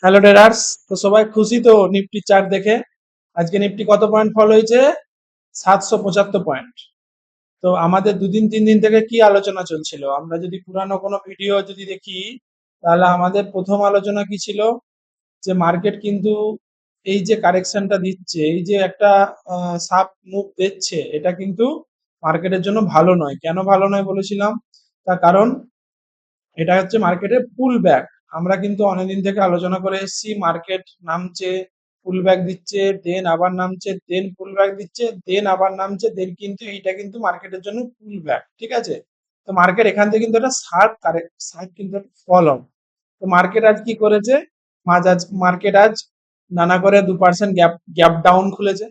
Hello traders. তো সবাই খুশি তো নিফটি চার্ট দেখে? আজকে নিফটি কত পয়েন্ট ফল হয়েছে? 775 পয়েন্ট। তো আমাদের দুদিন 3 দিন থেকে কি আলোচনা চলছিল? আমরা যদি পুরানো কোনো ভিডিও যদি দেখি, তাহলে আমাদের প্রথম আলোচনা কি ছিল? যে মার্কেট কিন্তু এই যে কারেকশনটা দিচ্ছে, এই যে একটা সাপ মুভ দিচ্ছে, এটা কিন্তু মার্কেটের জন্য ভালো নয়। কেন ভালো নয় বলেছিলাম? তার কারণ এটা হচ্ছে মার্কেটের পুল ব্যাক। আমরা কিন্তু অনেকদিন থেকে আলোচনা করে এসেছি, মার্কেট নামছে, পুল ব্যাক দিচ্ছে, দেন আবার নামছে, দেন পুল ব্যাক দিচ্ছে, দেন আবার নামছে, দেন কিন্তু এইটা কিন্তু মার্কেটের জন্য পুল ব্যাক। ঠিক আছে? তো মার্কেট এখান থেকে কিন্তু একটা শার্প কিন্তু ফল অন। তো মার্কেট আজ কি করেছে? মার্কেট আজ নানা করে 2% গ্যাপ গ্যাপ ডাউন খুলেছে,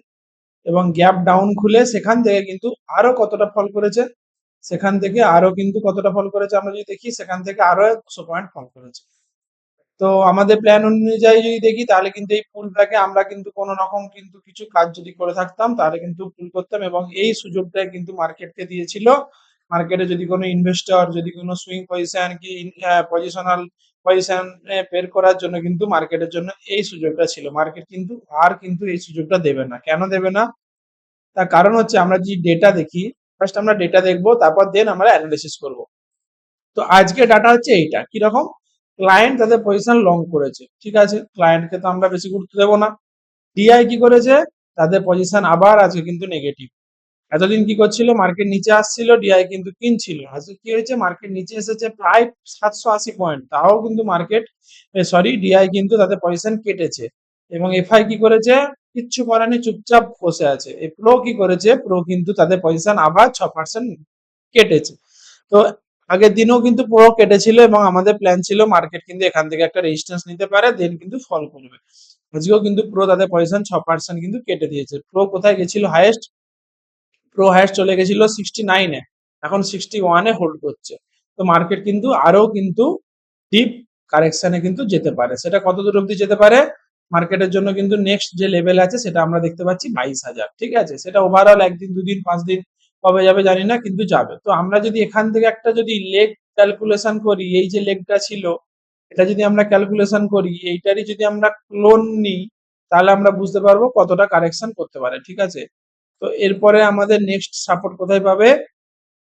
এবং গ্যাপ ডাউন খুলে সেখান থেকে কিন্তু আরো কতটা ফল করেছে? সেখান থেকে আরো কিন্তু কতটা ফল করেছে আমরা যদি দেখি, সেখান থেকে আরো 100 পয়েন্ট ফল করেছে। তো আমাদের প্ল্যান অনুযায়ী যদি দেখি, তাহলে কিন্তু এই পুলটাকে আমরা কিন্তু কোনো রকম কিন্তু কিছু কাজ যদি করে থাকতাম, তাহলে কিন্তু পুল করতাম, এবং এই সুযোগটা কিন্তু মার্কেটকে দিয়েছিল। মার্কেটে যদি কোনো ইনভেস্টর যদি কোনো সুইং পজিশন কি পজিশনাল পজিশন বের করার জন্য কিন্তু মার্কেটের জন্য এই সুযোগটা ছিল। মার্কেট কিন্তু আর কিন্তু এই সুযোগটা দেবে না। কেন দেবে না? তার কারণ হচ্ছে, আমরা যে ডেটা দেখি, ফার্স্ট আমরা ডেটা দেখবো, তারপর দেন আমরা অ্যানালিসিস করব। তো আজকে ডাটা হচ্ছে এইটা কিরকম? ক্লায়েন্ট তাদের পজিশন লং করেছে, ঠিক আছে, ক্লায়েন্টকে তো আমরা বেশি গুরুত্ব দেবো না। ডিআই কি করেছে? তাদের পজিশন আবার আজকে কিন্তু নেগেটিভ। এতদিন কি করছিল? মার্কেট নিচে আসছিল, ডিআই কিন্তু কিনছিল। আজকে কি হয়েছে? মার্কেট নিচে এসেছে প্রায় 780 পয়েন্ট, তাও কিন্তু মার্কেট ডিআই কিন্তু তাদের পজিশন কেটেছে। এবং এফআই কি করেছে? কিচ্ছু করেনি, চুপচাপ বসে আছে। প্রো কি করেছে? প্রো কিন্তু তাদের পজিশন আবার 6% কেটেছে। তো আগের দিনও কিন্তু প্রো কেটেছিল, এবং আমাদের প্ল্যান ছিল মার্কেট কিন্তু এখান থেকে একটা রেজিস্ট্যান্স নিতে পারে, দেন কিন্তু ফল করবে। আজকেও কিন্তু প্রো তাদের পজিশন 6% কিন্তু কেটে দিয়েছে। প্রো কোথায় গেছিল হাইয়েস্ট? প্রো হাইয়েস্ট চলে গেছিল 69-এ, এখন 61-এ হোল্ড করছে। তো মার্কেট কিন্তু আরো কিন্তু ডিপ কারেকশনে কিন্তু যেতে পারে। সেটা কত দূর অব্দি যেতে পারে? মার্কেটের জন্য কিন্তু নেক্সট যে লেভেল আছে সেটা আমরা দেখতে পাচ্ছি 22,000। ঠিক আছে? সেটা ওভারঅল একদিন, দুদিন, 5 দিন কবে যাবে জানি না, কিন্তু যাবে। তো আমরা যদি এখান থেকে একটা যদি লেগ ক্যালকুলেশন করি, এই যে লেগটা ছিল, এটা যদি আমরা ক্যালকুলেশন করি, এইটারই যদি আমরা ক্লোন নিই, তাহলে আমরা বুঝতে পারবো কতটা কারেকশন করতে পারে। ঠিক আছে? তো এরপরে আমাদের নেক্সট সাপোর্ট কোথায় পাবে?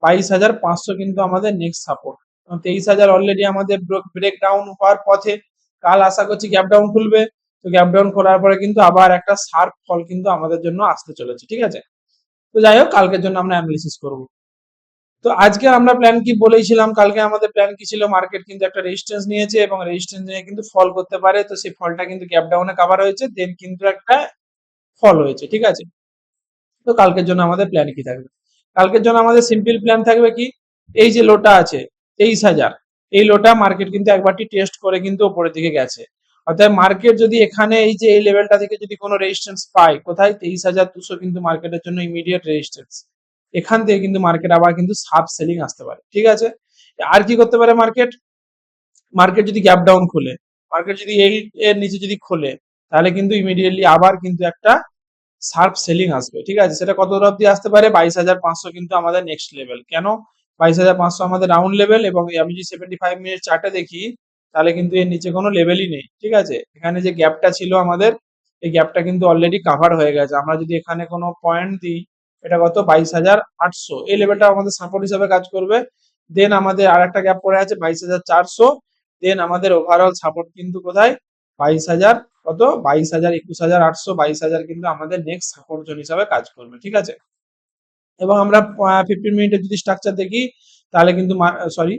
22,500 কিন্তু আমাদের নেক্সট সাপোর্ট। 23,000 অলরেডি আমাদের ব্রেক ডাউন হওয়ার পথে। কাল আশা করছি গ্যাপ ডাউন খুলবে। তো গ্যাপ ডাউন খোলার পরে কিন্তু আবার একটা শার্প ফল কিন্তু আমাদের জন্য আসতে চলেছে। ঠিক আছে? তো যাই হোক, কালকের জন্য আমরা অ্যানালিসিস করব। তো আজকে আমরা প্ল্যান কি বলেছিলাম? কালকে আমাদের প্ল্যান কি ছিল? মার্কেট কিন্তু একটা রেজিস্ট্যান্স নিয়েছে, এবং রেজিস্ট্যান্স নিয়ে কিন্তু ফল করতে পারে। তো সেই ফলটা কিন্তু গ্যাপ ডাউনে কভার হয়েছে, দেন কিন্তু একটা ফল হয়েছে। ঠিক আছে? তো কালকের জন্য আমাদের প্ল্যান কি থাকবে? কালকের জন্য আমাদের সিম্পল প্ল্যান থাকবে কি? এই যে লোটা আছে 23,000, এই লোটা মার্কেট কিন্তু একবারটি টেস্ট করে কিন্তু উপরের দিকে গেছে। অর্থাৎ মার্কেট যদি এখানে এই যে এই লেভেলটা থেকে যদি কোনো রেজিস্ট্যান্স পায়, কোথায়? 23,200 কিন্তু মার্কেটের জন্য ইমিডিয়েট রেজিস্ট্যান্স। এখান থেকে কিন্তু মার্কেট আবার কিন্তু সাব সেলিং আসতে পারে। ঠিক আছে? আর কি করতে পারে মার্কেট? মার্কেট যদি গ্যাপ ডাউন খুলে, মার্কেট যদি এই এর নিচে যদি খোলে, তাহলে কিন্তু ইমিডিয়েটলি আবার কিন্তু একটা শার্প সেলিং আসবে। ঠিক আছে? সেটা কত অব্দি আসতে পারে? 22,500 কিন্তু আমাদের নেক্সট লেভেল। কেন 22,500 আমাদের রাউন্ড লেভেল? এবং আমি যদি 75 মিনিট চার্টে দেখি, তাহলে কিন্তু এর নিচে কোনো লেভেলই নেই। ঠিক আছে? এখানে যে গ্যাপটা ছিল আমাদের, এই গ্যাপটা কিন্তু অলরেডি কাভার হয়ে গেছে। আমরা যদি এখানে কোনো পয়েন্ট দিই, এটা কত? 22,800, এই লেভেলটা আমাদের সাপোর্ট হিসাবে কাজ করবে। দেন আমাদের আর একটা গ্যাপ পড়ে আছে 22,400। দেন আমাদের ওভারঅল সাপোর্ট কিন্তু কোথায়? 22,000, কত? 22,000, 21,800, 22,000 কিন্তু আমাদের নেক্সট সাপোর্ট জোন হিসাবে কাজ করবে। ঠিক আছে? এবং আমরা 15 মিনিটের যদি স্ট্রাকচার দেখি, তাহলে কিন্তু সরি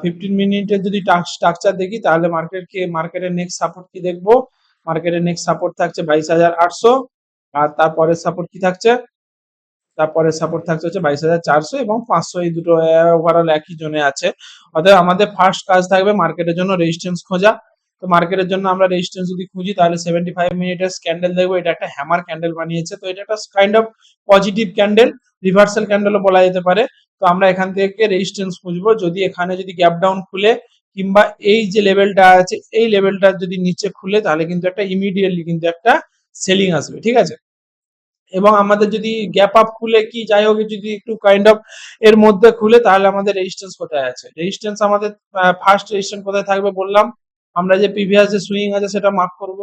15 মিনিটের যদি স্ট্রাকচার দেখি, তাহলে মার্কেটের নেক্সট সাপোর্ট কি দেখবো? মার্কেটের নেক্সট সাপোর্ট থাকছে 22,800। আর তারপরের সাপোর্ট কি থাকছে? তারপরের সাপোর্ট থাকছে হচ্ছে 22,400 এবং 500, এই দুটো ওভারঅল একই জোনে আছে। অতএব আমাদের ফার্স্ট কাজ থাকবে মার্কেটের জন্য রেজিস্ট্যান্স খোঁজা। তো মার্কেটের জন্য আমরা রেজিস্ট্যান্স যদি খুঁজি, তাহলে 75 মিনিটের ক্যান্ডেল দেখবো। এটা একটা হ্যামার ক্যান্ডেল বানিয়েছে, তো এটা একটা kind of positive candle, reversal ক্যান্ডেলও বলা যেতে পারে। তো আমরা এখান থেকে রেজিস্ট্যান্স খুঁজবো। যদি এখানে যদি গ্যাপ ডাউন খুলে, কিংবা এই যে লেভেলটা আছে এই লেভেলটা যদি নিচে খুলে, তাহলে কিন্তু একটা ইমিডিয়েটলি কিন্তু একটা সেলিং আসবে। ঠিক আছে? এবং আমাদের যদি গ্যাপ আপ খুলে কি যাই হোক, যদি একটু কাইন্ড অফ এর মধ্যে খুলে, তাহলে আমাদের রেজিস্ট্যান্স কোথায় আছে? রেজিস্ট্যান্স আমাদের ফার্স্ট রেজিস্ট্যান্স কোথায় থাকবে বললাম? আমরা যে প্রিভিয়াস যে সুইং আছে সেটা মার্ক করব,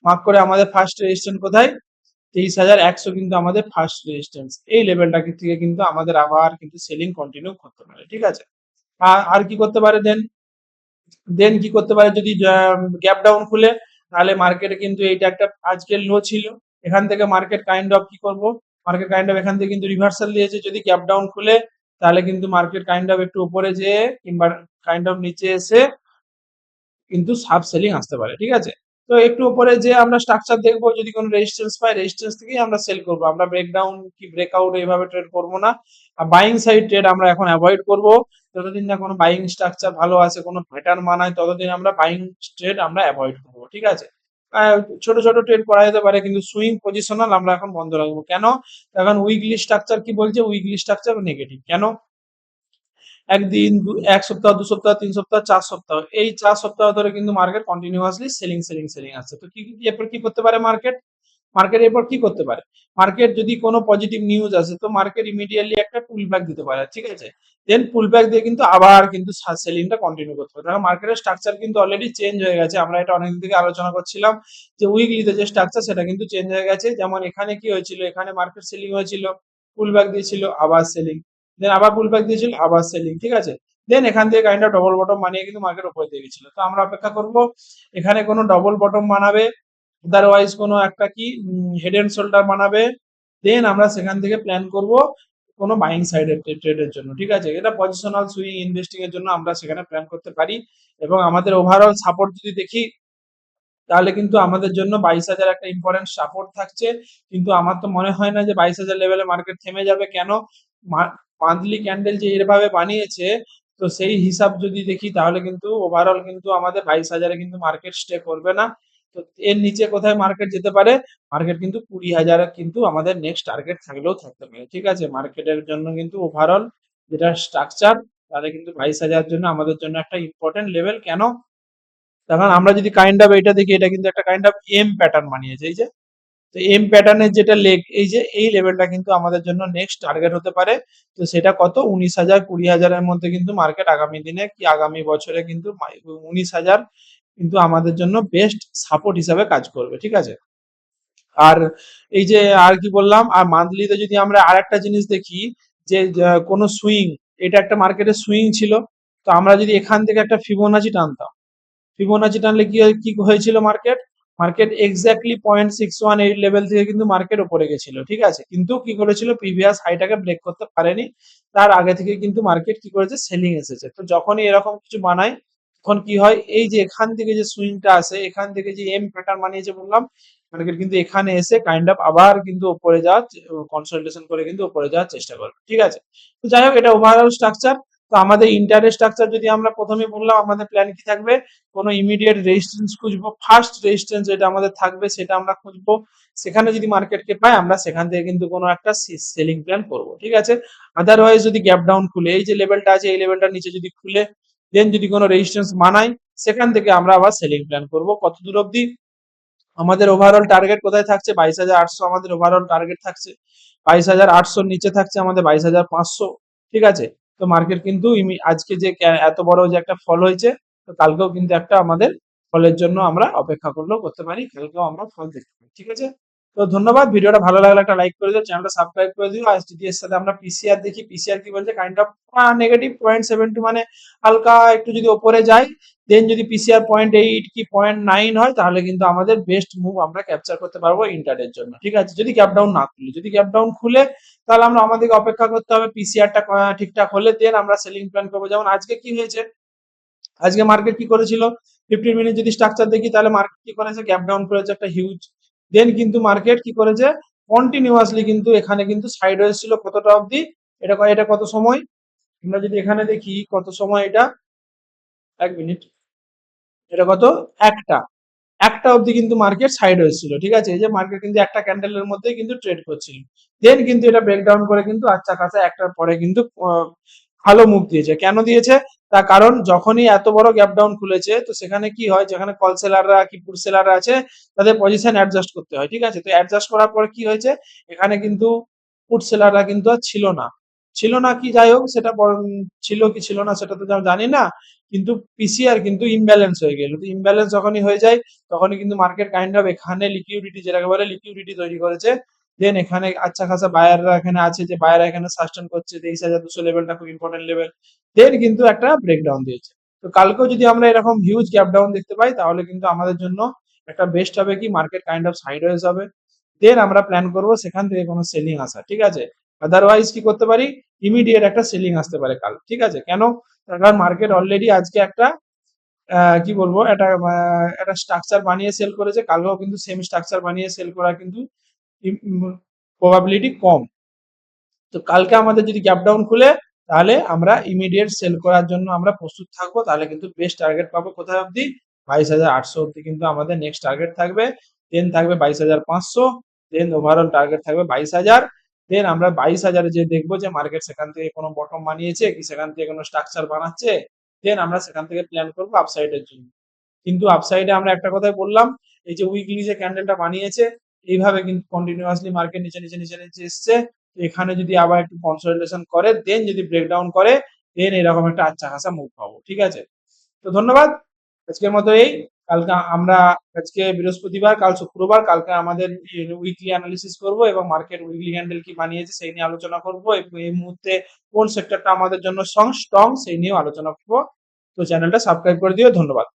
মার্ক করে আমাদের ফার্স্ট রেজিস্ট্যান্স কোথায় 23,100 কিন্তু আমাদের ফার্স্ট রেজিস্ট্যান্স, এই লেভেলটা থেকে কিন্তু আমাদের আবার কিন্তু সেলিং কন্টিনিউ করতে পারে। ঠিক আছে, আর কি করতে পারে দেন, কি করতে পারে যদি গ্যাপ ডাউন খুলে, তাহলে মার্কেটে কিন্তু এইটা একটা আজকের লো ছিল, এখান থেকে মার্কেট কাইন্ড অফ কি করব, মার্কেট কাইন্ড অফ এখান থেকে কিন্তু রিভার্সাল দিয়েছে, যদি গ্যাপ ডাউন খুলে তাহলে কিন্তু মার্কেট কাইন্ড অফ একটু উপরে যেয়ে কিংবা কাইন্ড অফ নিচে এসে কিন্তু সাব সেলিং আসতে পারে। ঠিক আছে, তো একটু উপরে যে আমরা স্ট্রাকচার দেখবো, যদি কোনো রেজিস্ট্যান্স পাই রেজিস্ট্যান্স থেকেই আমরা সেল করব, আমরা ব্রেকডাউন কি ব্রেকআউট এইভাবে ট্রেড করব না। আর বাইং সাইড ট্রেড আমরা এখন অ্যাভয়েড করব, যতদিন না কোনো বাইং স্ট্রাকচার ভালো আছে, কোনো প্যাটার্ন মানায়, ততদিন আমরা বাইং ট্রেড আমরা অ্যাভয়েড করব। ঠিক আছে, ছোট ছোট ট্রেড করা যেতে পারে, কিন্তু সুইং পজিশনাল আমরা এখন বন্ধ রাখবো। কেন? এখন উইকলি স্ট্রাকচার কি বলছে, উইকলি স্ট্রাকচার নেগেটিভ। কেন? একদিন, এক সপ্তাহ, 2 সপ্তাহ, 3 সপ্তাহ, 4 সপ্তাহ, এই 4 সপ্তাহ ধরে কিন্তু market continuously selling selling selling আসছে। তো এরপর কি করতে পারে মার্কেট, এরপর কি করতে পারে, মার্কেট যদি কোনো পজিটিভ নিউজ আসে তো মার্কেট ইমিডিয়েটলি একটা পুল ব্যাক দিতে পারে। ঠিক আছে, দেন পুল ব্যাক দিয়ে কিন্তু আবার কিন্তু সেলিংটা কন্টিনিউ করতে পারে। কারণ মার্কেটের স্ট্রাকচার কিন্তু অলরেডি চেঞ্জ হয়ে গেছে, আমরা এটা অনেকদিন থেকে আলোচনা করছিলাম যে উইকলিতে যে স্ট্রাকচার সেটা কিন্তু চেঞ্জ হয়ে গেছে। যেমন এখানে কি হয়েছিল, এখানে মার্কেট সেলিং হয়েছিল, পুল ব্যাক দিয়েছিল, আবার সেলিং, দেন আবার পুল ব্যাক দিয়েছিল, আবার সেলিং। ঠিক আছে, দেন এখান থেকে কাইন্ড অফ ডবল বটম বানিয়ে কিন্তু মার্কেট উপরে দিয়ে গেছিল। তো আমরা অপেক্ষা করব এখানে কোনো ডবল বটম বানাবে, আদারওয়াইজ কোনো একটা কি হেড এন্ড শোল্ডার বানাবে, দেন আমরা সেখান থেকে প্ল্যান করব কোনো বাইং সাইডের ট্রেডের জন্য। ঠিক আছে, এটা পজিশনাল সুইং ইনভেস্টিং এর জন্য আমরা সেখানে প্ল্যান করতে পারি। এবং আমাদের ওভারঅল সাপোর্ট যদি দেখি, তাহলে কিন্তু আমাদের জন্য 22,000 একটা ইম্পর্টেন্ট সাপোর্ট থাকছে। কিন্তু আমার তো মনে হয় না যে 22,000 লেভেলে মার্কেট থেমে যাবে। কেন? মান্থলি ক্যান্ডেল যে এভাবে বানিয়েছে, তো সেই হিসাব যদি দেখি তাহলে কিন্তু ওভারঅল কিন্তু আমাদের 22,000-এ কিন্তু মার্কেট স্টে করবে না। তো এর নিচে কোথায় মার্কেট যেতে পারে, মার্কেট কিন্তু 20,000 কিন্তু আমাদের নেক্সট টার্গেট থাকলেও থাকতে পারে। ঠিক আছে, মার্কেটের জন্য কিন্তু ওভারঅল যেটা স্ট্রাকচার, তাহলে কিন্তু 22,000 জন্য আমাদের জন্য একটা ইম্পর্টেন্ট লেভেল। কেন? তখন আমরা যদি কাইন্ড অফ এটা দেখি, এটা কিন্তু একটা কাইন্ড অফ এম প্যাটার্ন বানিয়েছে। এই যে, তো এম প্যাটার্নের যেটা লেগ, এই যে এই লেভেলটা কিন্তু আমাদের জন্য নেক্সট টার্গেট হতে পারে। তো সেটা কত, 19,000 20,000-এর মধ্যে কিন্তু মার্কেট আগামী দিনে কি আগামী বছরে কিন্তু 19,000 কিন্তু আমাদের জন্য বেস্ট সাপোর্ট হিসাবে কাজ করবে। ঠিক আছে, আর এই যে আর কি বললাম, আর মান্থলিতে যদি আমরা আর একটা জিনিস দেখি যে কোনো সুইং, এটা একটা মার্কেটের সুইং ছিল, তো আমরা যদি এখান থেকে একটা ফিবোনাচি টানতাম, ফিবোনাচি টানলে কি হয়েছিল, মার্কেট এক্স্যাক্টলি 0.618 লেভেল থেকে কিন্তু মার্কেট উপরে গেছিল। ঠিক আছে, কিন্তু কি করেছিল, প্রিভিয়াস হাইটাকে ব্রেক করতে পারেনি, তার আগে থেকে কিন্তু মার্কেট কি করেছে, সেলিং এসেছে। তো যখনই এরকম কিছু বানায় তখন কি হয়, এই যে এখান থেকে যে সুইংটা আসে, এখান থেকে যে এম প্যাটার্ন বানিয়েছে বললাম, মার্কেট কিন্তু এখানে এসে কাইন্ড অফ আবার কিন্তু উপরে যাওয়ার কনসলিডেশন করে কিন্তু উপরে যাওয়ার চেষ্টা করবে। ঠিক আছে, তো যাই হোক, এটা ওভারঅল স্ট্রাকচার। তো আমাদের ইন্টারেস্ট স্ট্রাকচার যদি আমরা প্রথমে বললাম, আমাদের প্ল্যান কি থাকবে, কোনো ইমিডিয়েট রেজিস্ট্যান্স খুঁজবো, ফার্স্ট রেজিস্ট্যান্স যেটা আমাদের থাকবে সেটা আমরা খুঁজবো, সেখানে যদি মার্কেটকে পাই আমরা সেখান থেকে কিন্তু কোনো একটা সেলিং প্ল্যান করব। ঠিক আছে, আদারওয়াইজ যদি গ্যাপ ডাউন খুলে, এই যে লেভেলটা আছে এই লেভেলটার নিচে যদি খুলে, দেন যদি কোনো রেজিস্ট্যান্স মানাই, সেখান থেকে আমরা আবার সেলিং প্ল্যান করব। কত দূর অবধি, আমাদের ওভারঅল টার্গেট কোথায় থাকছে, 22,800 আমাদের ওভারঅল টার্গেট থাকছে, 22,800 নিচে থাকছে আমাদের 22,500। ঠিক আছে, তো মার্কেট কিন্তু আজকে যে এত বড় যে একটা ফল হয়েছে, তো কালকেও কিন্তু একটা আমাদের ফলের জন্য আমরা অপেক্ষা করলেও করতে পারি, কালকেও আমরা ফল দেখতে পারি। ঠিক আছে, তো ধন্যবাদ, ভিডিওটা ভালো লাগলে একটা লাইক করে দিও, চ্যানেলটা সাবস্ক্রাইব করে দিও। আর যদি এর সাথে আমরা পিসিআর দেখি, পিসিআর কি বলছে, কাইন্ড অফ নেগেটিভ 0.72, মানে হালকা একটু যদি ওপরে যায়, দেন যদি পিসিআর 0.8 কি 0.9 হয়, তাহলে কিন্তু আমাদের বেস্ট মুভ আমরা ক্যাপচার করতে পারবো ইন্টারের জন্য। ঠিক আছে, যদি গ্যাপ ডাউন না খুলে, যদি গ্যাপ ডাউন খুলে তাহলে আমরা আমাদেরকে অপেক্ষা করতে হবে পিসিআরটা ঠিকঠাক হলে, দেন আমরা সেলিং প্ল্যান করবো। যেমন আজকে কি হয়েছে, আজকে মার্কেট কি করেছিল, 15 মিনিট যদি স্ট্রাকচার দেখি, তাহলে মার্কেট কি করেছে, গ্যাপ ডাউন করেছে একটা হিউজ, দেন কিন্তু মার্কেট কি করেছে, কন্টিনিউয়াসলি কিন্তু এখানে কিন্তু সাইড ছিল কতটা অবধি, এটা কত সময়, আমরা যদি এখানে দেখি কত সময়, এটা 1 মিনিট, এটা কত, একটা একটা অবধি কিন্তু মার্কেট সাইড হয়েছিল। ঠিক আছে, এই যে মার্কেট কিন্তু একটা ক্যান্ডেলের মধ্যে কিন্তু ট্রেড করছিল, দেন কিন্তু এটা ব্রেকডাউন করে কিন্তু আচ্ছা কাছে একটার পরে কিন্তু ভালো মুভ দিয়েছে। কেন দিয়েছে, তার কারণ যখনই এত বড় গ্যাপ ডাউন খুলেছে, তো সেখানে কি হয়, যেখানে কল সেলাররা কি পুট সেলাররা আছে, তাদের পজিশন অ্যাডজাস্ট করতে হয়। ঠিক আছে, তো অ্যাডজাস্ট করার পরে কি হয়েছে, এখানে কিন্তু পুট সেলাররা কিন্তু আর ছিল না, কি যাই হোক সেটা ছিল কি ছিল না সেটা তো জানি না, কিন্তু পিসিআর কিন্তু ইমব্যালেন্স হয়ে গেল। তো ইমব্যালেন্স যখনই হয়ে যায় তখনই কিন্তু মার্কেট কাইন্ড অফ এখানে লিকুইডিটি, যেটাকে বলে লিকুইডিটি তৈরি করেছে। দেন এখানে আচ্ছা খাসা বায়াররা এখানে আছে, যে বায়াররা এখানে সাস্টেন করছে 23,200 লেভেলটা খুব ইম্পর্টেন্ট লেভেল। দেন কিন্তু একটা ব্রেকডাউন দিয়েছে। তো কালকেও যদি আমরা এরকম হিউজ গ্যাপ ডাউন দেখতে পাই তাহলে কিন্তু আমাদের জন্য একটা বেস্ট হবে কি, মার্কেট কাইন্ড অফ সাইডওয়েজ হবে। দেন আমরা প্ল্যান করব সেখান থেকে কোনো সেলিং আসা, ঠিক আছে। আদারওয়াইজ কি করতে পারি, ইমিডিয়েট একটা সেলিং আসতে পারে কাল, ঠিক আছে। কেন, তার কারণ মার্কেট অলরেডি আজকে একটা কি বলবো, একটা স্ট্রাকচার বানিয়ে সেল করেছে, কালকেও কিন্তু সেম স্ট্রাকচার বানিয়ে সেল করা কিন্তু প্রবাবিলিটি কম। তো কালকে আমাদের যদি গ্যাপ ডাউন খুলে তাহলে আমরা ইমিডিয়েট সেল করার জন্য আমরা প্রস্তুত থাকবো, তাহলে কিন্তু বেস্ট টার্গেট পাবো কোথায় অবধি, 22,800 অবধি কিন্তু আমাদের নেক্সট টার্গেট থাকবে। দেন থাকবে 22,500, দেন ওভারঅল টার্গেট থাকবে 22,000। দেন আমরা 22,000 যে দেখবো যে মার্কেট সেখান থেকে কোনো বটম বানিয়েছে কি, সেখান থেকে কোনো স্ট্রাকচার বানাচ্ছে, দেন আমরা সেখান থেকে প্ল্যান করবো আপসাইডের জন্য। কিন্তু আপসাইডে আমরা একটা কথাই বললাম, এই যে উইকলি যে ক্যান্ডেলটা বানিয়েছে এইভাবে কিন্তু কন্টিনিউয়াসলি মার্কেট নিচে নিচে নিচে নিচে এসছে। তো এখানে যদি আবার একটু কনসলিডেশন করে দেন যদি ব্রেকডাউন করে দেন এরকম একটা আচ্ছা খাসা মুভ পাবো, ঠিক আছে। তো ধন্যবাদ, আজকের মতো এই। কালকে আমরা, আজকে বৃহস্পতিবার, কাল শুক্রবার, কালকে আমাদের উইকলি অ্যানালিসিস করব এবং মার্কেট উইকলি ক্যান্ডেল কি বানিয়েছে সেই নিয়ে আলোচনা করব, এবং এই মুহূর্তে কোন সেক্টরটা আমাদের জন্য স্ট্রং সেই নিয়েও আলোচনা করব। তো চ্যানেলটা সাবস্ক্রাইব করে দিও, ধন্যবাদ।